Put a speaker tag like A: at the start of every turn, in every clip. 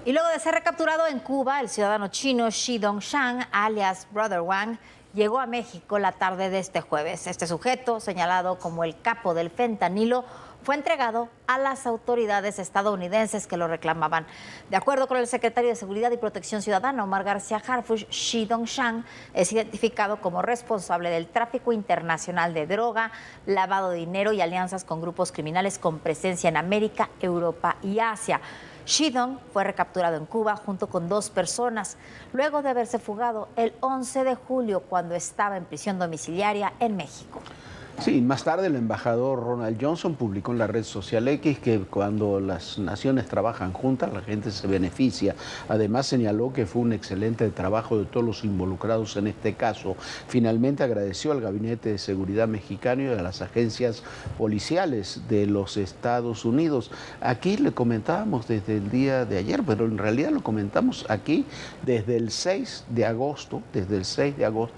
A: Y luego de ser recapturado en Cuba, el ciudadano chino Shi Dongshan, alias Brother Wang, llegó a México la tarde de este jueves. Este sujeto, señalado como el capo del fentanilo, fue entregado a las autoridades estadounidenses que lo reclamaban. De acuerdo con el secretario de Seguridad y Protección Ciudadana, Omar García Harfuch, Shi Dongshan es identificado como responsable del tráfico internacional de droga, lavado de dinero y alianzas con grupos criminales con presencia en América, Europa y Asia. Shi Dong fue recapturado en Cuba junto con 2 personas, luego de haberse fugado el 11 de julio cuando estaba en prisión domiciliaria en México.
B: Sí, más tarde el embajador Ronald Johnson publicó en la red social X que cuando las naciones trabajan juntas, la gente se beneficia. Además señaló que fue un excelente trabajo de todos los involucrados en este caso. Finalmente agradeció al Gabinete de Seguridad mexicano y a las agencias policiales de los Estados Unidos. Aquí le comentábamos desde el día de ayer, pero en realidad lo comentamos aquí desde el 6 de agosto,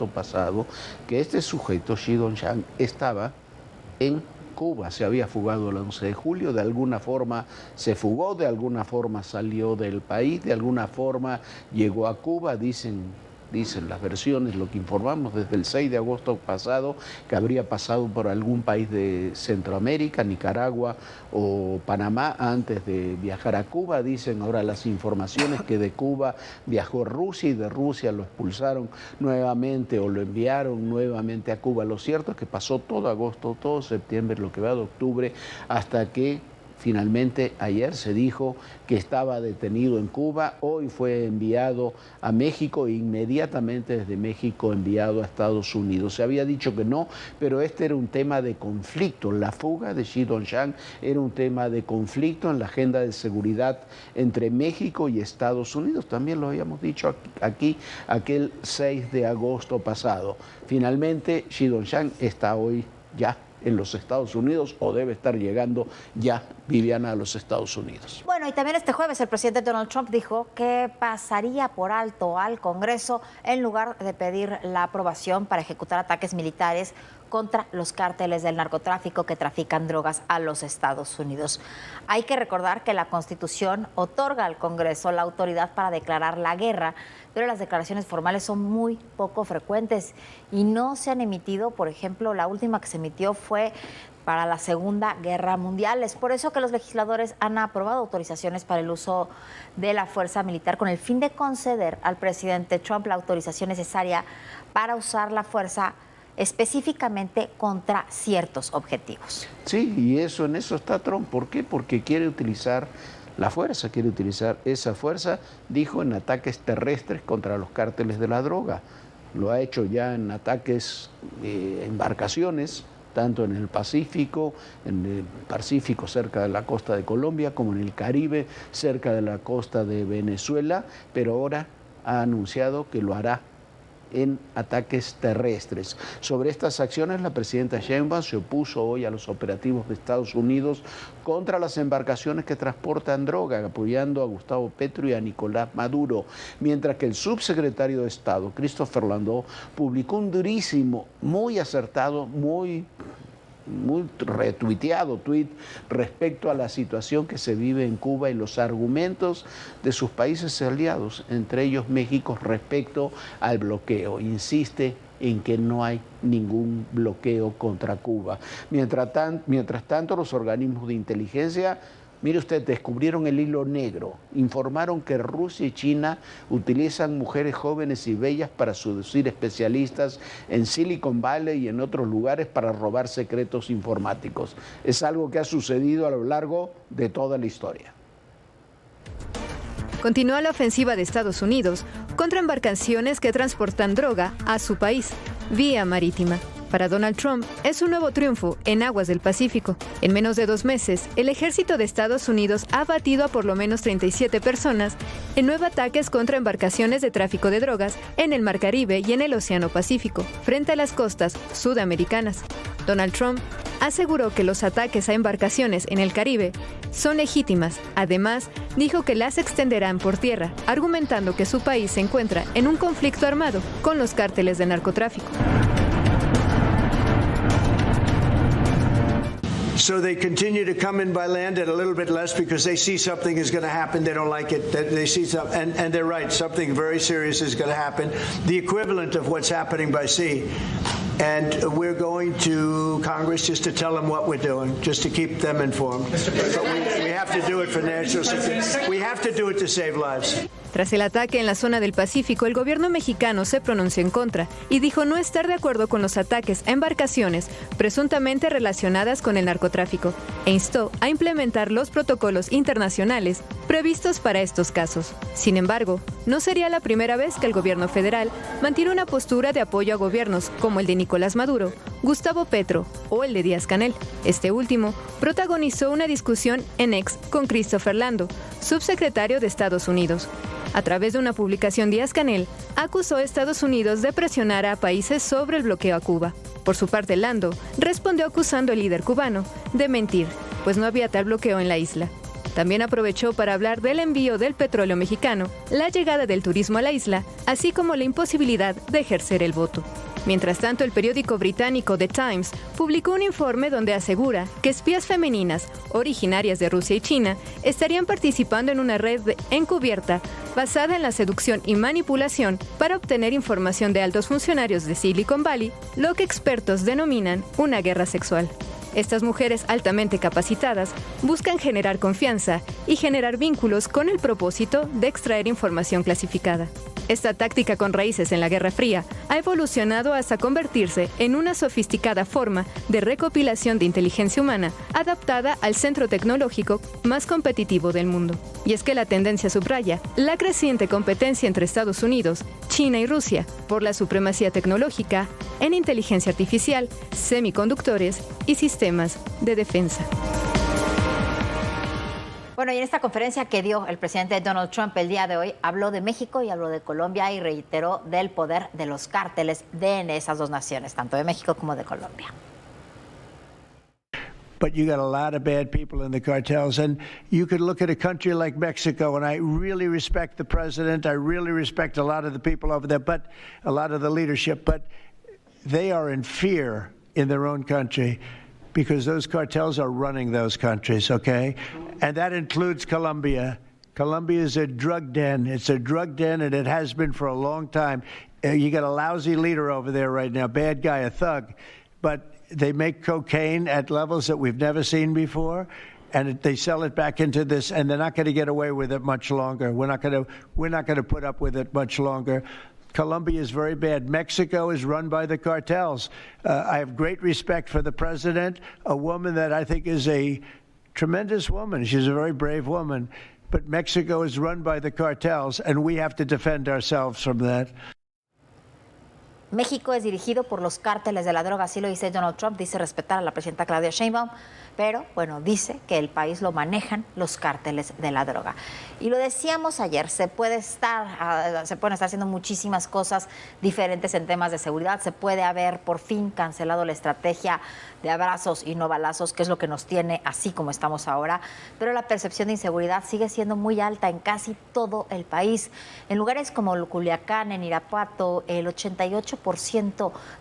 B: pasado, que este sujeto, Shi Dongshan, estaba en Cuba, se había fugado el 11 de julio, de alguna forma se fugó, de alguna forma salió del país, de alguna forma llegó a Cuba, dicen las versiones, lo que informamos desde el 6 de agosto pasado, que habría pasado por algún país de Centroamérica, Nicaragua o Panamá antes de viajar a Cuba. Dicen ahora las informaciones que de Cuba viajó a Rusia y de Rusia lo expulsaron nuevamente o lo enviaron nuevamente a Cuba. Lo cierto es que pasó todo agosto, todo septiembre, lo que va de octubre, hasta que finalmente ayer se dijo que estaba detenido en Cuba, hoy fue enviado a México e inmediatamente desde México enviado a Estados Unidos. Se había dicho que no, pero este era un tema de conflicto. La fuga de Shi Dongshan era un tema de conflicto en la agenda de seguridad entre México y Estados Unidos. También lo habíamos dicho aquí aquel 6 de agosto pasado. Finalmente, Shi Dongshan está hoy ya en los Estados Unidos o debe estar llegando ya, Viviana, a los Estados Unidos.
A: Bueno, y también este jueves el presidente Donald Trump dijo que pasaría por alto al Congreso en lugar de pedir la aprobación para ejecutar ataques militares contra los cárteles del narcotráfico que trafican drogas a los Estados Unidos. Hay que recordar que la Constitución otorga al Congreso la autoridad para declarar la guerra, pero las declaraciones formales son muy poco frecuentes y no se han emitido. Por ejemplo, la última que se emitió fue para la Segunda Guerra Mundial. Es por eso que los legisladores han aprobado autorizaciones para el uso de la fuerza militar con el fin de conceder al presidente Trump la autorización necesaria para usar la fuerza específicamente contra ciertos objetivos.
B: Sí, y en eso está Trump. ¿Por qué? Porque quiere utilizar la fuerza, quiere utilizar esa fuerza, dijo, en ataques terrestres contra los cárteles de la droga. Lo ha hecho ya en ataques, embarcaciones, tanto en el Pacífico cerca de la costa de Colombia, como en el Caribe, cerca de la costa de Venezuela, pero ahora ha anunciado que lo hará en ataques terrestres. Sobre estas acciones, la presidenta Sheinbaum se opuso hoy a los operativos de Estados Unidos contra las embarcaciones que transportan droga, apoyando a Gustavo Petro y a Nicolás Maduro, mientras que el subsecretario de Estado, Christopher Landau, publicó un durísimo, muy acertado, muy retuiteado tuit respecto a la situación que se vive en Cuba y los argumentos de sus países aliados, entre ellos México, respecto al bloqueo. Insiste en que no hay ningún bloqueo contra Cuba. Mientras tanto, los organismos de inteligencia, mire usted, descubrieron el hilo negro. Informaron que Rusia y China utilizan mujeres jóvenes y bellas para seducir especialistas en Silicon Valley y en otros lugares para robar secretos informáticos. Es algo que ha sucedido a lo largo de toda la historia.
C: Continúa la ofensiva de Estados Unidos contra embarcaciones que transportan droga a su país, vía marítima. Para Donald Trump es un nuevo triunfo en aguas del Pacífico. En menos de 2 meses, el ejército de Estados Unidos ha abatido a por lo menos 37 personas en 9 ataques contra embarcaciones de tráfico de drogas en el Mar Caribe y en el Océano Pacífico, frente a las costas sudamericanas. Donald Trump aseguró que los ataques a embarcaciones en el Caribe son legítimas. Además, dijo que las extenderán por tierra, argumentando que su país se encuentra en un conflicto armado con los cárteles de narcotráfico.
D: So they continue to come in by land at a little bit less because they see something is going to happen. They don't like it. They see something, and they're right. Something very serious is going to happen. The equivalent of what's happening by sea. And we're going to Congress just to tell them what we're doing, just to keep them informed. But we have to do it for national security. We have to do it to save lives.
C: Tras el ataque en la zona del Pacífico, el gobierno mexicano se pronunció en contra y dijo no estar de acuerdo con los ataques a embarcaciones presuntamente relacionadas con el narcotráfico e instó a implementar los protocolos internacionales previstos para estos casos. Sin embargo, no sería la primera vez que el gobierno federal mantiene una postura de apoyo a gobiernos como el de Nicolás Maduro, Gustavo Petro o el de Díaz-Canel. Este último protagonizó una discusión en X con Christopher Lando, subsecretario de Estados Unidos. A través de una publicación, Díaz-Canel acusó a Estados Unidos de presionar a países sobre el bloqueo a Cuba. Por su parte, Lando respondió acusando al líder cubano de mentir, pues no había tal bloqueo en la isla. También aprovechó para hablar del envío del petróleo mexicano, la llegada del turismo a la isla, así como la imposibilidad de ejercer el voto. Mientras tanto, el periódico británico The Times publicó un informe donde asegura que espías femeninas originarias de Rusia y China estarían participando en una red encubierta basada en la seducción y manipulación para obtener información de altos funcionarios de Silicon Valley, lo que expertos denominan una guerra sexual. Estas mujeres altamente capacitadas buscan generar confianza y generar vínculos con el propósito de extraer información clasificada. Esta táctica con raíces en la Guerra Fría ha evolucionado hasta convertirse en una sofisticada forma de recopilación de inteligencia humana adaptada al centro tecnológico más competitivo del mundo. Y es que la tendencia subraya la creciente competencia entre Estados Unidos, China y Rusia por la supremacía tecnológica en inteligencia artificial, semiconductores y sistemas de defensa.
A: Bueno, y en esta conferencia que dio el presidente Donald Trump el día de hoy, habló de México y habló de Colombia y reiteró del poder de los cárteles en esas dos naciones, tanto de México como de Colombia.
D: But you got a lot of bad people in the cartels, and you could look at a country like Mexico, and I really respect the president, I really respect a lot of the people over there, but a lot of the leadership, but they are in fear in their own country because those cartels are running those countries, okay? And that includes Colombia. Colombia is a drug den. It's a drug den, and it has been for a long time. You got a lousy leader over there right now, bad guy, a thug, but they make cocaine at levels that we've never seen before, and they sell it back into this, and they're not going to get away with it much longer. We're not going to put up with it much longer. Colombia is very bad. Mexico is run by the cartels. I have great respect for the president, a woman that I think is a tremendous woman. She's a very brave woman. But Mexico is run by the cartels, and we have to defend ourselves from that.
A: México es dirigido por los cárteles de la droga, así lo dice Donald Trump, dice respetar a la presidenta Claudia Sheinbaum, pero bueno, dice que el país lo manejan los cárteles de la droga. Y lo decíamos ayer, se pueden estar haciendo muchísimas cosas diferentes en temas de seguridad, se puede haber por fin cancelado la estrategia de abrazos y no balazos, que es lo que nos tiene así como estamos ahora, pero la percepción de inseguridad sigue siendo muy alta en casi todo el país. En lugares como Culiacán, en Irapuato, el 88%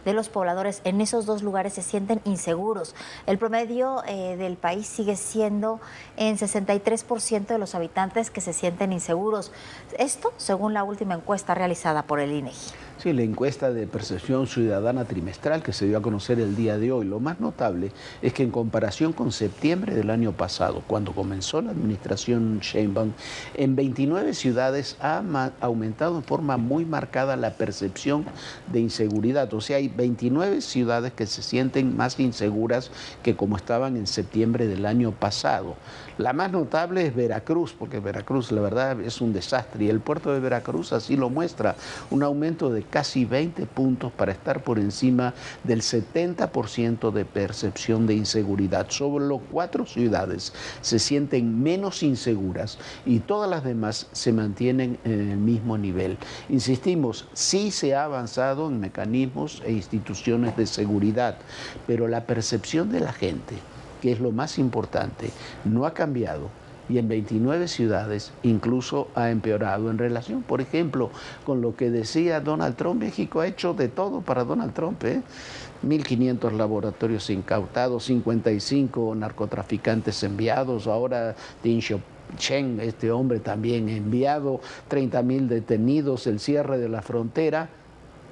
A: de los pobladores en esos dos lugares se sienten inseguros. El promedio del país sigue siendo en 63% de los habitantes que se sienten inseguros. Esto según la última encuesta realizada por el INEGI.
B: Sí, la encuesta de percepción ciudadana trimestral que se dio a conocer el día de hoy. Lo más notable es que en comparación con septiembre del año pasado, cuando comenzó la administración Sheinbaum, en 29 ciudades ha aumentado en forma muy marcada la percepción de inseguridad. O sea, hay 29 ciudades que se sienten más inseguras que como estaban en septiembre del año pasado. La más notable es Veracruz, porque Veracruz, la verdad, es un desastre. Y el puerto de Veracruz así lo muestra, un aumento de casi 20 puntos para estar por encima del 70% de percepción de inseguridad. Solo 4 ciudades se sienten menos inseguras y todas las demás se mantienen en el mismo nivel. Insistimos, sí se ha avanzado en mecanismos e instituciones de seguridad, pero la percepción de la gente, que es lo más importante, no ha cambiado y en 29 ciudades incluso ha empeorado en relación, por ejemplo, con lo que decía Donald Trump. México ha hecho de todo para Donald Trump, 1.500 laboratorios incautados, 55 narcotraficantes enviados, ahora Ding Xiaoping, este hombre también enviado, 30.000 detenidos, el cierre de la frontera.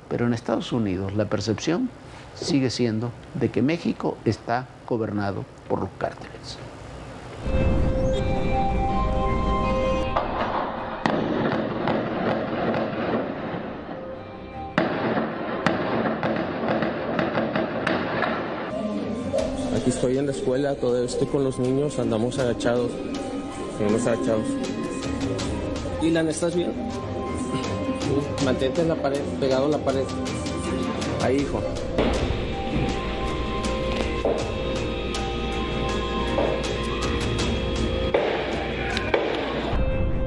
B: Pero en Estados Unidos la percepción sigue siendo de que México está gobernado por los cárteles.
E: Aquí estoy en la escuela, todavía estoy con los niños, andamos agachados. Dylan, ¿estás bien? Mantente en la pared, pegado a la pared. Ahí, hijo.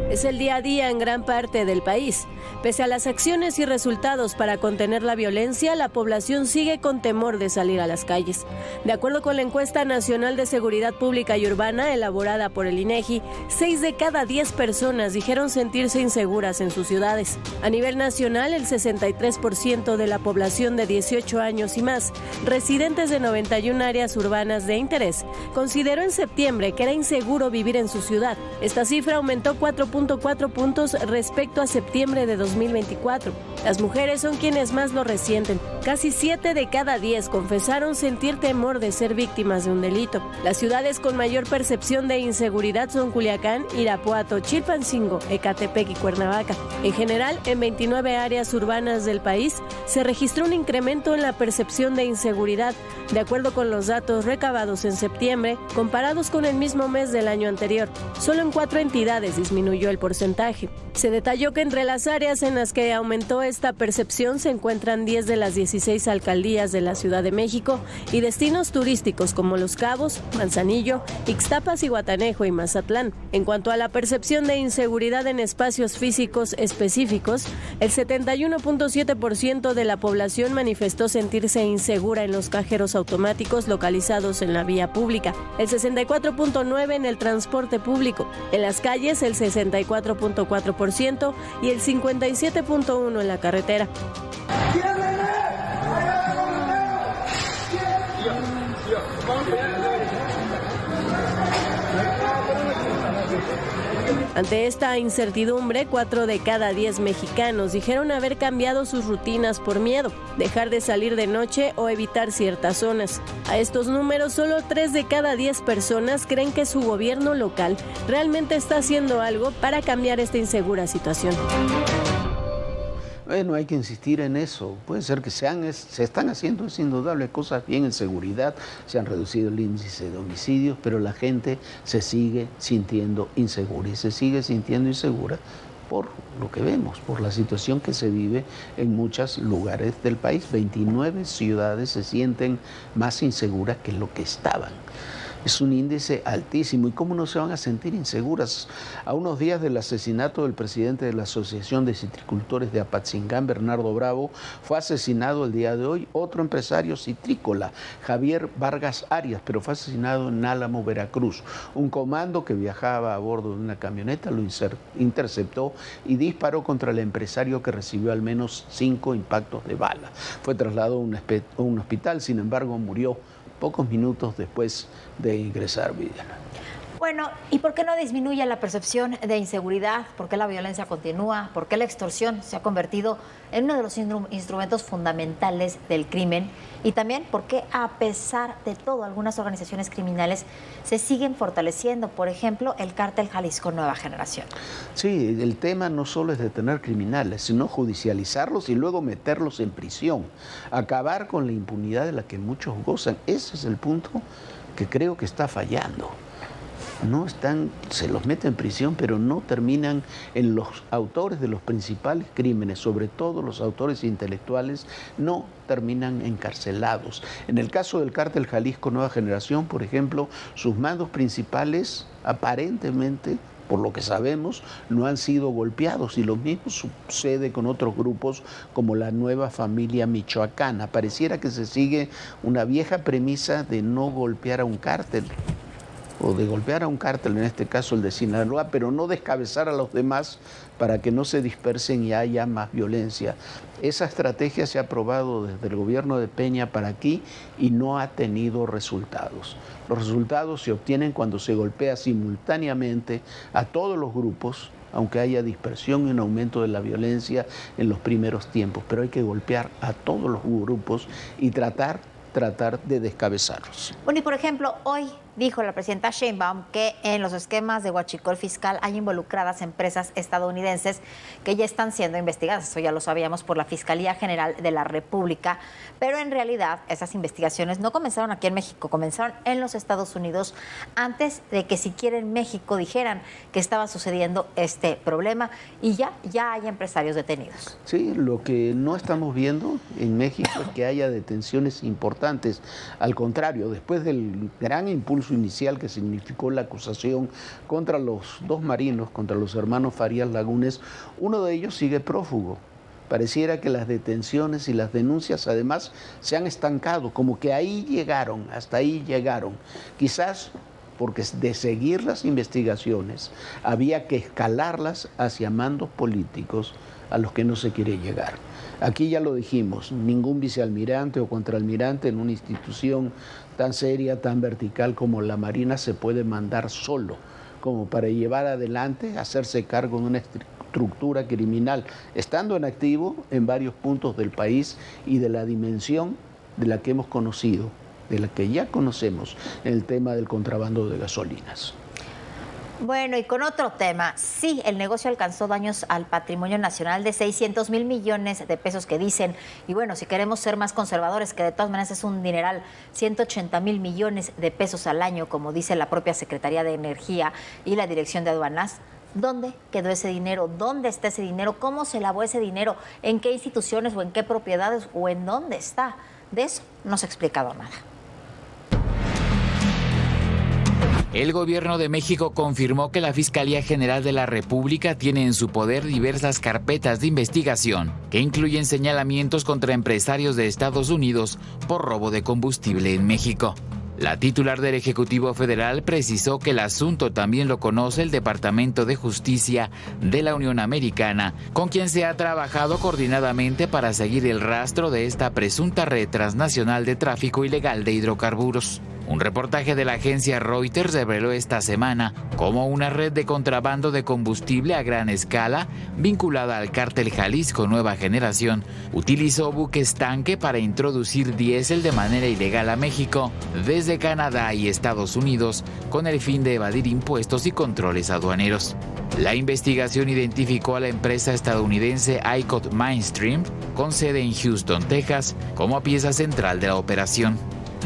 F: Es el día a día en gran parte del país. Pese a las acciones y resultados para contener la violencia, la población sigue con temor de salir a las calles. De acuerdo con la encuesta nacional de seguridad pública y urbana elaborada por el INEGI, 6 de cada 10 personas dijeron sentirse inseguras en sus ciudades. A nivel nacional, el 63% de la población de 18 años y más, residentes de 91 áreas urbanas de interés, consideró en septiembre que era inseguro vivir en su ciudad. Esta cifra aumentó 4.4 puntos respecto a septiembre de 2024. Las mujeres son quienes más lo resienten. Casi 7 de cada 10 confesaron sentir temor de ser víctimas de un delito. Las ciudades con mayor percepción de inseguridad son Culiacán, Irapuato, Chilpancingo, Ecatepec y Cuernavaca. En general, en 29 áreas urbanas del país se registró un incremento en la percepción de inseguridad, de acuerdo con los datos recabados en septiembre, comparados con el mismo mes del año anterior. Solo en 4 entidades disminuyó el porcentaje. Se detalló que entre las áreas en las que aumentó esta percepción se encuentran 10 de las 16 alcaldías de la Ciudad de México y destinos turísticos como Los Cabos, Manzanillo, Ixtapas, Zihuatanejo y Mazatlán. En cuanto a la percepción de inseguridad en espacios físicos específicos, el 71.7% de la población manifestó sentirse insegura en los cajeros automáticos localizados en la vía pública, el 64.9% en el transporte público, en las calles el 64.4% y el 57.1% en la carretera. Ante esta incertidumbre, 4 de cada 10 mexicanos dijeron haber cambiado sus rutinas por miedo, dejar de salir de noche o evitar ciertas zonas. A estos números, solo 3 de cada 10 personas creen que su gobierno local realmente está haciendo algo para cambiar esta insegura situación.
B: Bueno, hay que insistir en eso. Puede ser que se están haciendo, es indudable, cosas bien en seguridad, se han reducido el índice de homicidios, pero la gente se sigue sintiendo insegura y se sigue sintiendo insegura por lo que vemos, por la situación que se vive en muchos lugares del país. 29 ciudades se sienten más inseguras que lo que estaban. Es un índice altísimo. ¿Y cómo no se van a sentir inseguras? A unos días del asesinato del presidente de la Asociación de Citricultores de Apatzingán, Bernardo Bravo, fue asesinado el día de hoy otro empresario citrícola, Javier Vargas Arias, pero fue asesinado en Álamo, Veracruz. Un comando que viajaba a bordo de una camioneta lo interceptó y disparó contra el empresario, que recibió al menos 5 impactos de bala. Fue trasladado a un hospital, sin embargo murió pocos minutos después de ingresar, Viviana.
A: Bueno, ¿y por qué no disminuye la percepción de inseguridad? ¿Por qué la violencia continúa? ¿Por qué la extorsión se ha convertido en uno de los instrumentos fundamentales del crimen? Y también, ¿por qué, a pesar de todo, algunas organizaciones criminales se siguen fortaleciendo? Por ejemplo, el cártel Jalisco Nueva Generación.
B: Sí, el tema no solo es detener criminales, sino judicializarlos y luego meterlos en prisión. Acabar con la impunidad de la que muchos gozan. Ese es el punto que creo que está fallando. No están, se los mete en prisión, pero no terminan en los autores de los principales crímenes, sobre todo los autores intelectuales, no terminan encarcelados. En el caso del cártel Jalisco Nueva Generación, por ejemplo, sus mandos principales aparentemente, por lo que sabemos, no han sido golpeados, y lo mismo sucede con otros grupos como la Nueva Familia Michoacana. Pareciera que se sigue una vieja premisa de no golpear a un cártel. o de golpear a un cártel, en este caso el de Sinaloa, pero no descabezar a los demás para que no se dispersen y haya más violencia. Esa estrategia se ha probado desde el gobierno de Peña para aquí y no ha tenido resultados. Los resultados se obtienen cuando se golpea simultáneamente a todos los grupos, aunque haya dispersión y un aumento de la violencia en los primeros tiempos, pero hay que golpear a todos los grupos y tratar de descabezarlos.
A: Bueno, y por ejemplo, hoy dijo la presidenta Sheinbaum que en los esquemas de huachicol fiscal hay involucradas empresas estadounidenses que ya están siendo investigadas. Eso ya lo sabíamos por la Fiscalía General de la República, pero en realidad esas investigaciones no comenzaron aquí en México, comenzaron en los Estados Unidos antes de que siquiera en México dijeran que estaba sucediendo este problema y ya hay empresarios detenidos.
B: Sí, lo que no estamos viendo en México es que haya detenciones importantes. Al contrario, después del gran impulso inicial que significó la acusación contra los dos marinos, contra los hermanos Farías Lagunes, uno de ellos sigue prófugo. Pareciera que las detenciones y las denuncias además se han estancado, como que hasta ahí llegaron. Quizás porque de seguir las investigaciones había que escalarlas hacia mandos políticos a los que no se quiere llegar. Aquí ya lo dijimos, ningún vicealmirante o contraalmirante en una institución tan seria, tan vertical como la Marina se puede mandar solo, como para llevar adelante, hacerse cargo de una estructura criminal, estando en activo en varios puntos del país y de la dimensión de la que hemos conocido, de la que ya conocemos, en el tema del contrabando de gasolinas.
A: Bueno, y con otro tema, sí, el negocio alcanzó daños al patrimonio nacional de 600,000 millones de pesos que dicen, y bueno, si queremos ser más conservadores, que de todas maneras es un dineral, 180,000 millones de pesos al año, como dice la propia Secretaría de Energía y la Dirección de Aduanas. ¿Dónde quedó ese dinero? ¿Dónde está ese dinero? ¿Cómo se lavó ese dinero? ¿En qué instituciones o en qué propiedades o en dónde está? De eso no se ha explicado nada.
G: El gobierno de México confirmó que la Fiscalía General de la República tiene en su poder diversas carpetas de investigación que incluyen señalamientos contra empresarios de Estados Unidos por robo de combustible en México. La titular del Ejecutivo Federal precisó que el asunto también lo conoce el Departamento de Justicia de la Unión Americana, con quien se ha trabajado coordinadamente para seguir el rastro de esta presunta red transnacional de tráfico ilegal de hidrocarburos. Un reportaje de la agencia Reuters reveló esta semana cómo una red de contrabando de combustible a gran escala, vinculada al cártel Jalisco Nueva Generación, utilizó buques tanque para introducir diésel de manera ilegal a México desde Canadá y Estados Unidos con el fin de evadir impuestos y controles aduaneros. La investigación identificó a la empresa estadounidense ICOT Mainstream, con sede en Houston, Texas, como pieza central de la operación.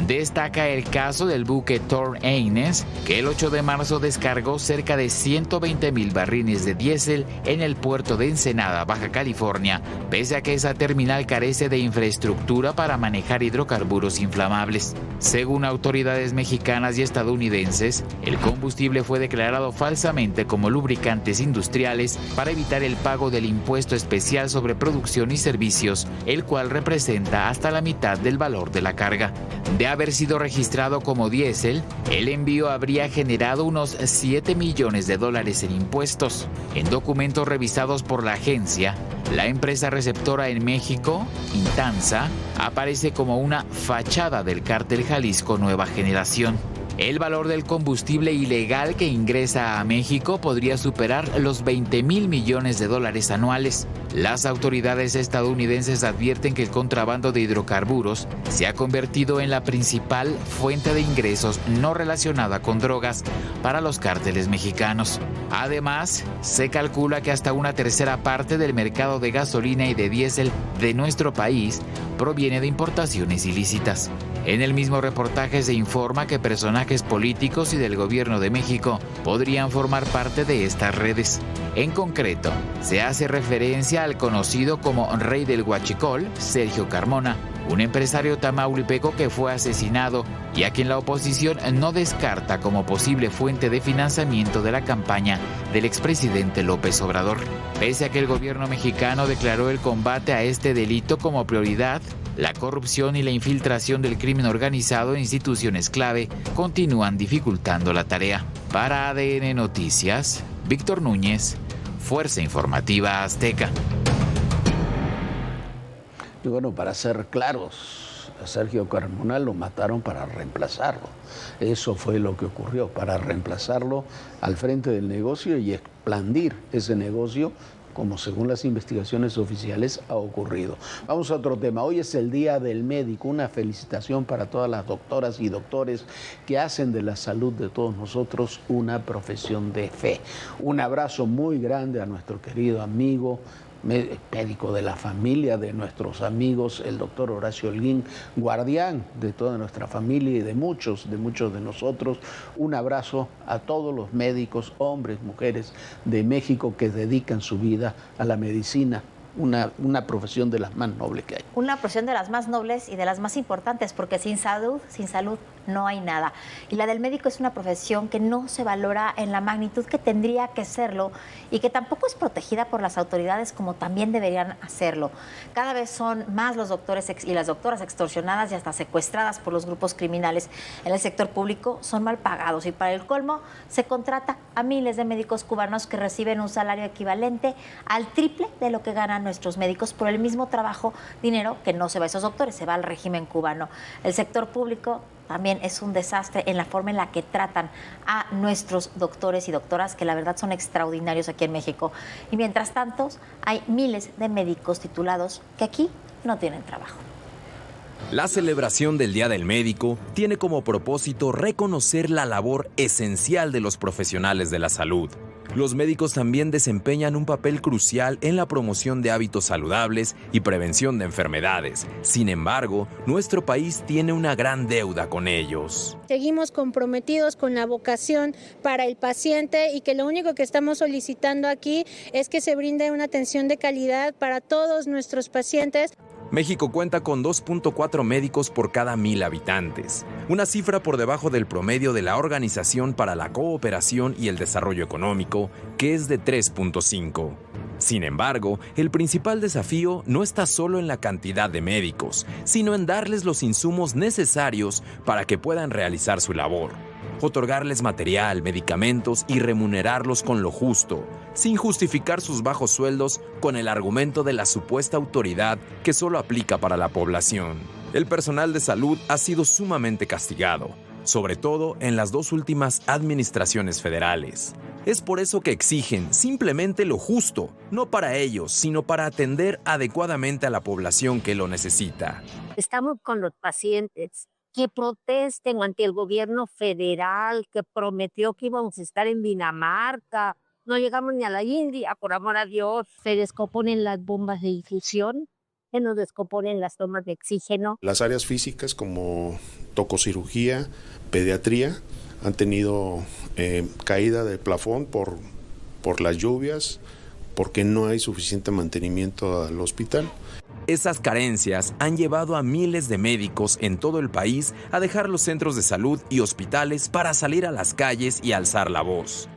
G: Destaca el caso del buque Thor Eynes, que el 8 de marzo descargó cerca de 120,000 barriles de diésel en el puerto de Ensenada, Baja California, pese a que esa terminal carece de infraestructura para manejar hidrocarburos inflamables. Según autoridades mexicanas y estadounidenses, el combustible fue declarado falsamente como lubricantes industriales para evitar el pago del impuesto especial sobre producción y servicios, el cual representa hasta la mitad del valor de la carga. De haber sido registrado como diésel, el envío habría generado unos $7 millones en impuestos. En documentos revisados por la agencia, la empresa receptora en México, Intanza, aparece como una fachada del cártel Jalisco Nueva Generación. El valor del combustible ilegal que ingresa a México podría superar los $20,000 millones anuales. Las autoridades estadounidenses advierten que el contrabando de hidrocarburos se ha convertido en la principal fuente de ingresos no relacionada con drogas para los cárteles mexicanos. Además, se calcula que hasta una tercera parte del mercado de gasolina y de diésel de nuestro país proviene de importaciones ilícitas. En el mismo reportaje se informa que personajes políticos y del gobierno de México podrían formar parte de estas redes. En concreto, se hace referencia al conocido como Rey del Huachicol, Sergio Carmona, un empresario tamaulipeco que fue asesinado y a quien la oposición no descarta como posible fuente de financiamiento de la campaña del expresidente López Obrador. Pese a que el gobierno mexicano declaró el combate a este delito como prioridad, La corrupción y la infiltración del crimen organizado en instituciones clave continúan dificultando la tarea. Para ADN Noticias, Víctor Núñez, Fuerza Informativa Azteca.
B: Y bueno, para ser claros, a Sergio Carmona lo mataron para reemplazarlo. Eso fue lo que ocurrió, para reemplazarlo al frente del negocio y expandir ese negocio, como según las investigaciones oficiales ha ocurrido. Vamos a otro tema. Hoy es el Día del Médico. Una felicitación para todas las doctoras y doctores que hacen de la salud de todos nosotros una profesión de fe. Un abrazo muy grande a nuestro querido amigo, médico de la familia, de nuestros amigos, el doctor Horacio Holguín, guardián de toda nuestra familia y de muchos de nosotros. Un abrazo a todos los médicos, hombres, mujeres de México que dedican su vida a la medicina, una profesión de las más nobles que hay.
A: Una profesión de las más nobles y de las más importantes, porque sin salud no hay nada. Y la del médico es una profesión que no se valora en la magnitud que tendría que serlo y que tampoco es protegida por las autoridades como también deberían hacerlo. Cada vez son más los doctores y las doctoras extorsionadas y hasta secuestradas por los grupos criminales. En el sector público son mal pagados y para el colmo se contrata a miles de médicos cubanos que reciben un salario equivalente al triple de lo que ganan nuestros médicos por el mismo trabajo, dinero que no se va a esos doctores, se va al régimen cubano. El sector público también es un desastre en la forma en la que tratan a nuestros doctores y doctoras, que la verdad son extraordinarios aquí en México. Y mientras tanto, hay miles de médicos titulados que aquí no tienen trabajo.
H: La celebración del Día del Médico tiene como propósito reconocer la labor esencial de los profesionales de la salud. Los médicos también desempeñan un papel crucial en la promoción de hábitos saludables y prevención de enfermedades. Sin embargo, nuestro país tiene una gran deuda con ellos.
I: Seguimos comprometidos con la vocación para el paciente y que lo único que estamos solicitando aquí es que se brinde una atención de calidad para todos nuestros pacientes.
H: México cuenta con 2.4 médicos por cada 1,000 habitantes, una cifra por debajo del promedio de la Organización para la Cooperación y el Desarrollo Económico, que es de 3.5. Sin embargo, el principal desafío no está solo en la cantidad de médicos, sino en darles los insumos necesarios para que puedan realizar su labor. Otorgarles material, medicamentos y remunerarlos con lo justo, sin justificar sus bajos sueldos con el argumento de la supuesta autoridad que solo aplica para la población. El personal de salud ha sido sumamente castigado, sobre todo en las 2 últimas administraciones federales. Es por eso que exigen simplemente lo justo, no para ellos, sino para atender adecuadamente a la población que lo necesita.
J: Estamos con los pacientes que protesten ante el gobierno federal que prometió que íbamos a estar en Dinamarca. No llegamos ni a la India, por amor a Dios. Se descomponen las bombas de infusión, se nos descomponen las tomas de oxígeno.
K: Las áreas físicas como tococirugía, pediatría, han tenido caída de plafón por las lluvias, porque no hay suficiente mantenimiento al hospital.
H: Esas carencias han llevado a miles de médicos en todo el país a dejar los centros de salud y hospitales para salir a las calles y alzar la voz.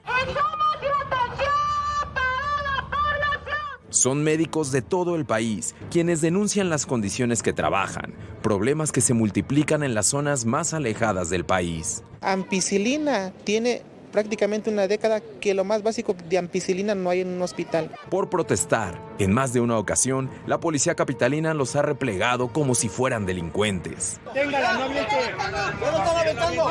H: Son médicos de todo el país quienes denuncian las condiciones que trabajan, problemas que se multiplican en las zonas más alejadas del país.
L: Ampicilina tiene prácticamente una década que lo más básico de ampicilina no hay en un hospital.
H: Por protestar, en más de una ocasión, la policía capitalina los ha replegado como si fueran delincuentes.
L: Téngala, no aviente. ¿Yo no estaba aventando?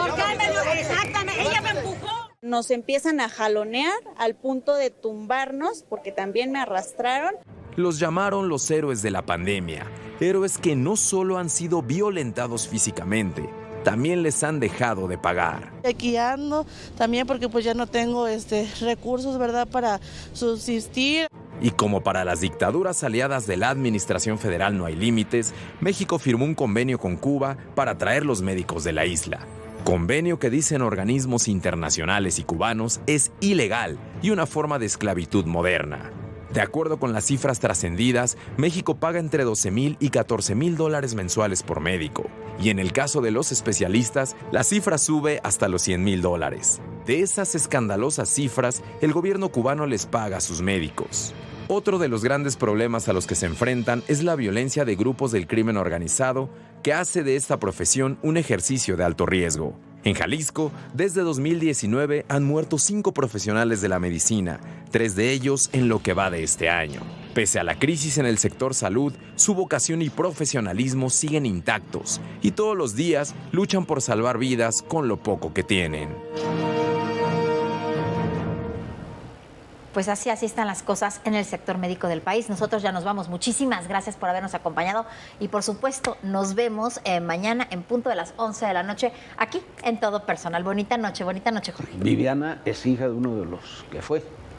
I: Exactamente, ella me empujó.
M: Nos empiezan a jalonear al punto de tumbarnos, porque también me arrastraron.
H: Los llamaron los héroes de la pandemia, héroes que no solo han sido violentados físicamente, también les han dejado de pagar.
N: Aquí ando también porque pues ya no tengo recursos, ¿verdad?, para subsistir.
H: Y como para las dictaduras aliadas de la administración federal no hay límites, México firmó un convenio con Cuba para traer los médicos de la isla. Convenio que dicen organismos internacionales y cubanos es ilegal y una forma de esclavitud moderna. De acuerdo con las cifras trascendidas, México paga entre $12,000 y $14,000 mensuales por médico. Y en el caso de los especialistas, la cifra sube hasta los $100,000. De esas escandalosas cifras, el gobierno cubano les paga a sus médicos. Otro de los grandes problemas a los que se enfrentan es la violencia de grupos del crimen organizado, que hace de esta profesión un ejercicio de alto riesgo. En Jalisco, desde 2019 han muerto 5 profesionales de la medicina, 3 de ellos en lo que va de este año. Pese a la crisis en el sector salud, su vocación y profesionalismo siguen intactos y todos los días luchan por salvar vidas con lo poco que tienen.
A: Pues así están las cosas en el sector médico del país. Nosotros ya nos vamos. Muchísimas gracias por habernos acompañado y por supuesto nos vemos mañana en punto de las 11 de la noche aquí en Todo Personal. Bonita noche, Jorge.
B: Viviana es hija de uno de los que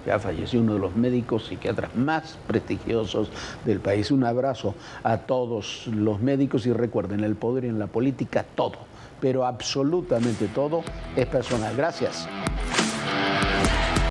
B: ya falleció, uno de los médicos psiquiatras más prestigiosos del país. Un abrazo a todos los médicos y recuerden, el poder en la política, todo, pero absolutamente todo es personal. Gracias.